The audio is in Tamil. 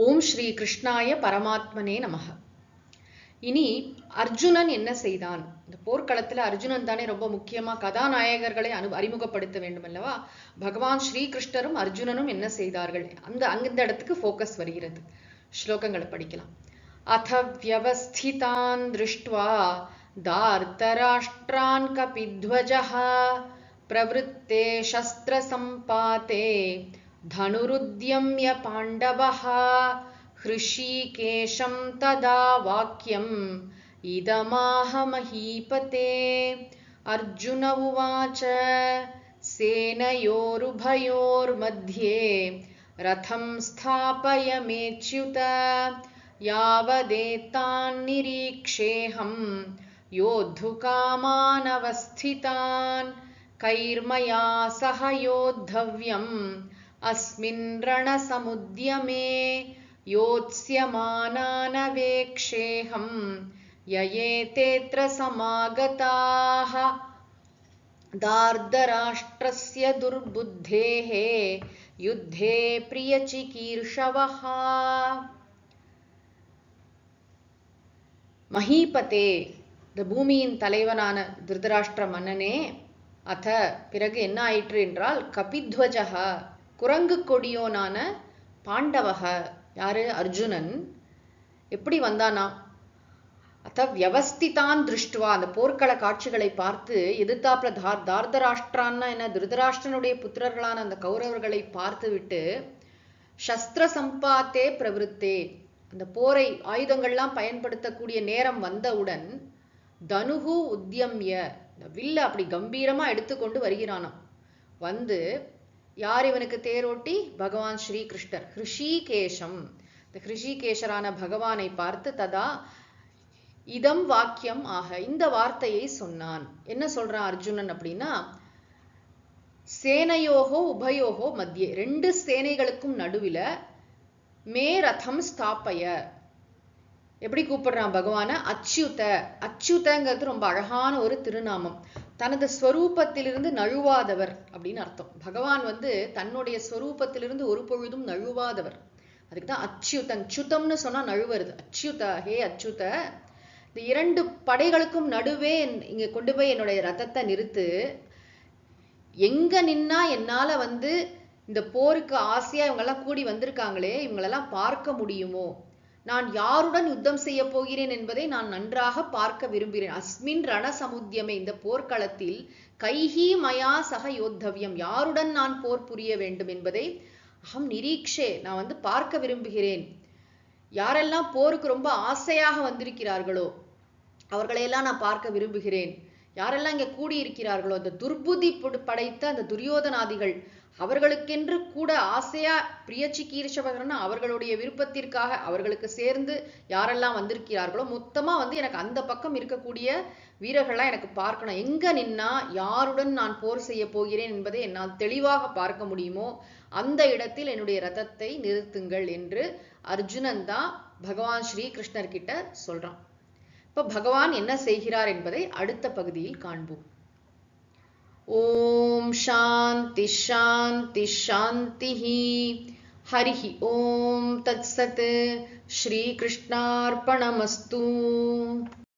ஓம் ஸ்ரீ கிருஷ்ணாய பரமாத்மனே நமஹ. இனி அர்ஜுனன் என்ன செய்தான்? இந்த போர்க்களத்துல அர்ஜுனன் தானே ரொம்ப முக்கியமா கதாநாயகர்களை அறிமுகப்படுத்த வேண்டும் அல்லவா? பகவான் ஸ்ரீகிருஷ்ணரும் அர்ஜுனனும் என்ன செய்தார்கள்? அந்த இடத்துக்கு ஃபோக்கஸ் வருகிறது. ஸ்லோகங்களை படிக்கலாம். அத வியவஸ்திதான் திருஷ்ட்வா தார்த்தராஷ்டிரான் கபித்வஜஹ பிரவருத்தே சஸ்திர சம்பாதே தனுருத்யம்ய பாண்டவஹ ஹ்ருஷீகேஷம் ததா வாக்யம் இதமாஹ மஹீபதே. அர்ஜுன உவாச்ச சேனயோருபயோர்मध्ये ரதம் ஸ்தாபயமேச்யுத யாவதேதான் நிரீக்ஷேஹம் யோத்துகாமானவஸ்திதான் கைர்மயா சஹ யோத்தவ்யம் அஸ்மின் ரணசமுத்யமே யோத்ஸ்யமானானவேக்ஷேஹம் யயேதேத்ர சமாகதாஹ தார்தராஷ்ட்ரஸ்ய துர்புத்தேஹ யுத்தே பிரியசிகீர்ஷவஹ. மஹீபதே, இந்த பூமியின் தலைவனான திருதராஷ்டிர மன்னனே, அத பிறகு என்ன ஆயிற்று என்றால், கபித்வஜஹ குரங்கு கொடியோனான பாண்டவஹ, யாரு? அர்ஜுனன் எப்படி வந்தானா? அத வியவஸ்திதான் திருஷ்டுவா, அந்த போர்க்கள காட்சிகளை பார்த்து எதிர்த்தாப்புல தார்தராஷ்டிரான்னா என்ன, திருதராஷ்டிரனுடைய புத்திரர்களான அந்த கௌரவர்களை பார்த்து விட்டு சஸ்திர சம்பாத்தே பிரவருத்தே, அந்த போரை ஆயுதங்கள்லாம் பயன்படுத்தக்கூடிய நேரம் வந்தவுடன் தனுகு உத்யம்ய, இந்த வில்ல அப்படி கம்பீரமா எடுத்துக்கொண்டு வருகிறானாம். வந்து யார் இவனுக்கு தேரோட்டி? பகவான் ஸ்ரீகிருஷ்ணர். ஹ்ருஷீகேஷம், இந்த ஹ்ருஷீகேஷரான பகவானை பார்த்து ததா இதம் வாக்கியம் ஆக, இந்த வார்த்தையை சொன்னான். என்ன சொல்றான் அர்ஜுனன் அப்படின்னா, சேனையோகோ உபயோகோ மத்தியே, ரெண்டு சேனைகளுக்கும் நடுவில் மே ரதம் ஸ்தாபய, எப்படி கூப்பிடுறான் பகவான? அச்சுத. அச்சுதங்கிறது ரொம்ப அழகான ஒரு திருநாமம். தனது ஸ்வரூபத்திலிருந்து நழுவாதவர் அப்படின்னு அர்த்தம். பகவான் தன்னுடைய ஸ்வரூபத்திலிருந்து ஒரு பொழுதும் நழுவாதவர். அதுக்கு தான் அச்சுதன். சுத்தம்னு சொன்னா நழுவுறது. அச்சுத, ஹே அச்சுத, இந்த இரண்டு படைகளுக்கும் நடுவே இங்க கொண்டு போய் என்னுடைய ரதத்தை நிறுத்து. எங்க நின்னா என்னால இந்த போருக்கு ஆசையா இவங்கெல்லாம் கூடி வந்திருக்காங்களே, இவங்களெல்லாம் பார்க்க முடியுமோ? நான் யாருடன் யுத்தம் செய்ய போகிறேன் என்பதை நான் நன்றாக பார்க்க விரும்புகிறேன். அஸ்மின் ரணசமுத்யமே, இந்த போர்க்களத்தில் கைஹி மயா சக யோத்தவ்யம், யாருடன் நான் போர் புரிய வேண்டும் என்பதை அகம் நிரீக்ஷே, நான் பார்க்க விரும்புகிறேன். யாரெல்லாம் போருக்கு ரொம்ப ஆசையாக வந்திருக்கிறார்களோ அவர்களையெல்லாம் நான் பார்க்க விரும்புகிறேன். யாரெல்லாம் இங்க கூடியிருக்கிறார்களோ, அந்த துர்புதி படைத்த அந்த துரியோதனாதிகள், அவர்களுக்கென்று கூட ஆசையா பிரியசிகீர்ஷவகர்னா அவர்களுடைய விருப்பத்திற்காக அவர்களுக்கு சேர்ந்து யாரெல்லாம் வந்திருக்கிறார்களோ மொத்தமா எனக்கு அந்த பக்கம் இருக்கக்கூடிய வீரர்கள்லாம் எனக்கு பார்க்கணும். எங்க நின்னா யாருடன் நான் போர் செய்ய போகிறேன் என்பதை என்னால் தெளிவாக பார்க்க முடியுமோ அந்த இடத்தில் என்னுடைய ரதத்தை நிறுத்துங்கள் என்று அர்ஜுனன் தான் பகவான் ஸ்ரீகிருஷ்ணர் கிட்ட சொல்றான். இப்ப பகவான் என்ன செய்கிறார் என்பதை அடுத்த பகுதியில் காண்போம். ஓம் சாந்தி சாந்தி சாந்திஹி. ஹரிஹி ஓம் தத்சத். ஸ்ரீ கிருஷ்ணார்ப்பணமஸ்து.